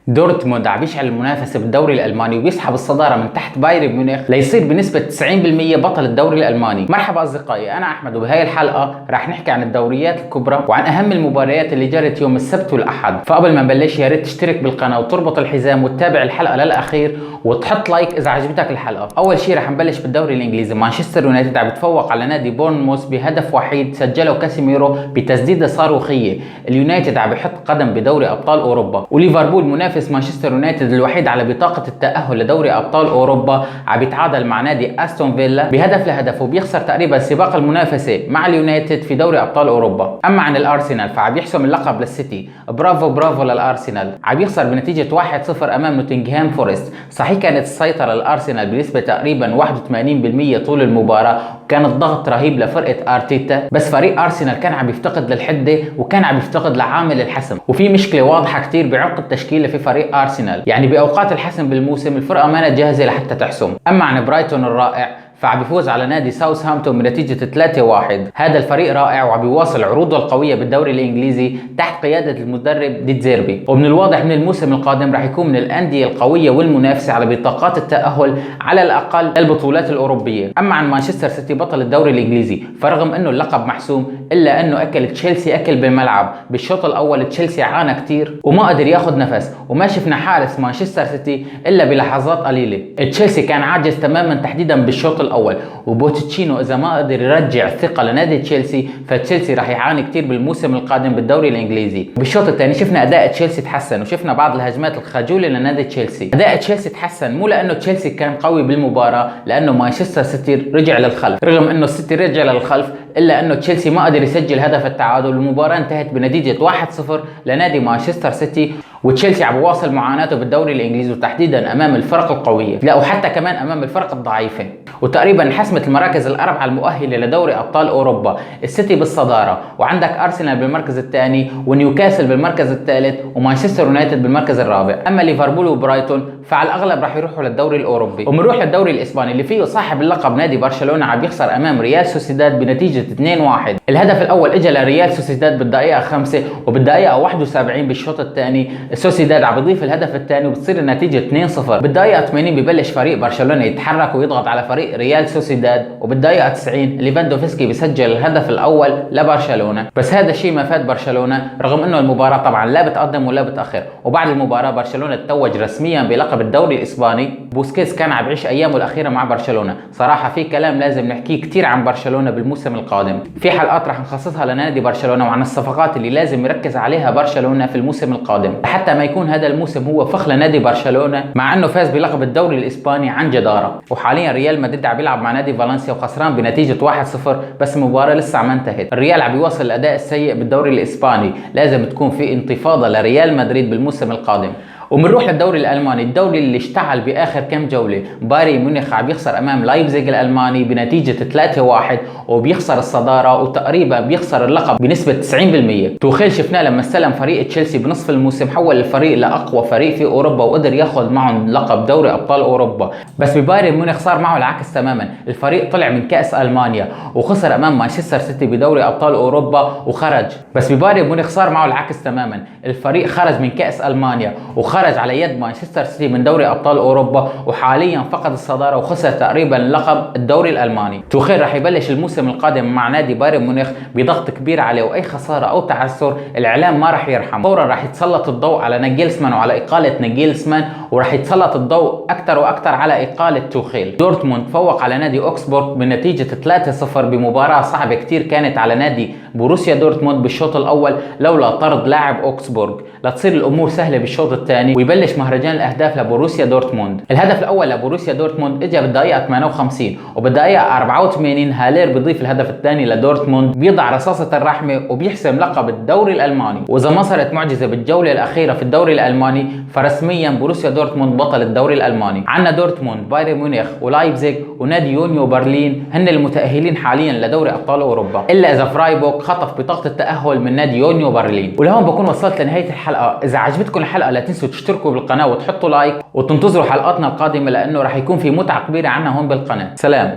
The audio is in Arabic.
دورتموند عم يشعل المنافسه بالدوري الالماني وبيسحب الصداره من تحت بايرن ميونخ ليصير بنسبه 90% بطل الدوري الالماني. مرحبا اصدقائي، انا احمد، وبهاي الحلقه راح نحكي عن الدوريات الكبرى وعن اهم المباريات اللي جرت يوم السبت والاحد. فقبل ما نبلش يا ريت تشترك بالقناه وتربط الحزام وتتابع الحلقه للاخير وتحط لايك اذا عجبتك الحلقه. اول شيء راح نبلش بالدوري الانجليزي. مانشستر يونايتد عم يتفوق على نادي بورنموث بهدف وحيد سجله كاسيميرو بتسديده صاروخيه. اليونايتد عم يحط قدم بدوري ابطال اوروبا، وليفربول منافس مانشستر يونايتد الوحيد على بطاقة التأهل لدوري أبطال أوروبا عم يتعادل مع نادي أستون فيلا بهدف لهدف، وبيخسر تقريبا سباق المنافسة مع اليونايتد في دوري أبطال أوروبا. أما عن الأرسنال فعم يحسم اللقب للسيتي. برافو للأرسنال، عم يخسر بنتيجة 1-0 أمام نوتنغهام فورست. صحيح كانت السيطرة للأرسنال بنسبة تقريبا 81% طول المباراة، وكان الضغط رهيب لفرقة أرتيتا، بس فريق أرسنال كان عم يفتقد للحدة وكان عم يفتقد لعامل الحسم، وفي مشكلة واضحة كتير بعمق التشكيلة في فريق أرسنال. يعني بأوقات الحسم بالموسم الفرقة ما جاهزة لحتى تحسم. أما عن برايتون الرائع فعم بيفوز على نادي ساوثهامبتون بنتيجة 3-1. هذا الفريق رائع وعم بيواصل عروضه القوية بالدوري الإنجليزي تحت قيادة المدرب دي زيربي، ومن الواضح من الموسم القادم راح يكون من الأندية القوية والمنافسة على بطاقات التأهل على الأقل للبطولات الأوروبية. أما عن مانشستر سيتي بطل الدوري الإنجليزي، فرغم أنه اللقب محسوم إلا أنه أكل تشيلسي أكل بالملعب. بالشوط الأول تشيلسي عانى كتير وما قدر ياخذ نفس، وما شفنا حارس مانشستر سيتي إلا بلحظات قليلة. تشيلسي كان عاجز تماما تحديدا بالشوط الأول، وبوتشينو إذا ما قدر يرجع الثقة لنادي تشيلسي فتشيلسي راح يعاني كتير بالموسم القادم بالدوري الإنجليزي. بالشوط الثاني شفنا أداء تشيلسي تحسن، وشفنا بعض الهجمات الخجولة لنادي تشيلسي. أداء تشيلسي تحسن مو لأنه تشيلسي كان قوي بالمباراة، لأنه مانشستر سيتي رجع للخلف. رغم أنه السيتي رجع للخلف إلا أنه تشيلسي ما قدر يسجل هدف التعادل. المباراة انتهت بنتيجة 1-0 لنادي مانشستر سيتي، وتشيلسي عم بواصل معاناته بالدوري الإنجليزي وتحديدا أمام الفرق القوية، لا وحتى كمان أمام الفرق الضعيفة. وتقريبا حسمت المراكز الأربعة المؤهلة لدوري أبطال أوروبا. السيتي بالصدارة، وعندك أرسنال بالمركز الثاني، ونيوكاسل بالمركز الثالث، ومانشستر يونايتد بالمركز الرابع. أما ليفربول وبرايتون فعلى الأغلب راح يروحوا للدوري الأوروبي. وبنروح للدوري الإسباني اللي فيه صاحب اللقب نادي برشلونة عم يخسر أمام ريال سوسيداد بنتيجة 2-1. الهدف الأول إجا لريال سوسيداد بالدقيقة 5، وبالدقيقة 71 بالشوط الثاني سوسيداد عم يضيف الهدف الثاني وبتصير النتيجة 2-0. بالدقيقة 80 ببلش فريق برشلونة يتحرك ويضغط على فريق ريال سوسيداد، وبالدقيقة 90 ليفاندوفسكي بيسجل الهدف الأول لبرشلونة. بس هذا الشيء ما فاد برشلونة، رغم انه المباراة طبعا لا بتقدم ولا بتأخر. وبعد المباراة برشلونة تتوج رسميا بلقب الدوري الإسباني. بوسكيتس كان عم يعيش أيامه الأخيرة مع برشلونة. صراحة في كلام لازم نحكيه كتير عن برشلونة بالموسم القادم. في حلقات رح نخصصها لنادي برشلونة وعن الصفقات اللي لازم يركز عليها برشلونة في الموسم القادم، حتى ما يكون هذا الموسم هو فخ لنادي برشلونة مع انه فاز بلقب الدوري الإسباني عن جدارة. وحاليا ريال مدريد عم يلعب مع نادي فالنسيا وخسران بنتيجة 1-0، بس المباراة لسه ما انتهت. الريال عم يواصل الأداء السيء بالدوري الإسباني، لازم تكون في انتفاضة لريال مدريد بالموسم القادم. وبنروح للدوري الالماني، الدوري اللي اشتعل باخر كم جوله. بايرن ميونخ عم يخسر امام لايبزيج الالماني بنتيجه 3-1 وبيخسر الصداره، وتقريبا بيخسر اللقب بنسبه 90%. توخيل شفناه لما استلم فريق تشيلسي بنصف الموسم حول الفريق لاقوى فريق في اوروبا وقدر ياخذ معهم لقب دوري ابطال اوروبا. بس ببايرن ميونخ صار معه العكس تماما. الفريق طلع من كاس المانيا وخسر امام مانشستر سيتي بدوري ابطال اوروبا وخرج. بس ببايرن ميونخ صار معه العكس تماما. الفريق خرج من كاس المانيا وخرج على يد مانشستر سيتي من دوري ابطال اوروبا، وحاليا فقد الصداره وخسر تقريبا لقب الدوري الالماني. توخيل راح يبلش الموسم القادم مع نادي بايرن ميونخ بضغط كبير عليه، واي خساره او تعثر الاعلام ما راح يرحم. فورا راح يتسلط الضوء على ناجلسمان وعلى اقاله ناجلسمان، وراح يتسلط الضوء اكثر واكثر على اقاله توخيل. دورتموند فوق على نادي اوكسبورغ بنتيجه 3-0 بمباراه صعبه كثير كانت على نادي بوروسيا دورتموند بالشوط الاول لولا طرد لاعب اوكسبورغ، لتصير الامور سهله بالشوط الثاني ويبلش مهرجان الاهداف لبوروسيا دورتموند. الهدف الاول لبوروسيا دورتموند اجى بالدقيقه 58، وبالدقيقه 84 هالير بيضيف الهدف الثاني لدورتموند، بيضع رصاصه الرحمه وبيحسم لقب الدوري الالماني. واذا ما صارت معجزه بالجوله الاخيره في الدوري الالماني فرسميا بوروسيا دورتموند بطل الدوري الالماني. عندنا دورتموند، بايرن ميونخ، ولايبزيج، ونادي يونيو برلين هن المتاهلين حاليا لدوري ابطال اوروبا، الا اذا فرايبورغ خطف بطاقه التاهل من نادي يونيو برلين. ولهون بكون وصلت لنهايه الحلقه. اذا عجبتكم الحلقه لا تنسوا تشتركوا بالقناه وتحطوا لايك وتنتظروا حلقاتنا القادمه، لانه راح يكون في متعه كبيره عنا هون بالقناه. سلام.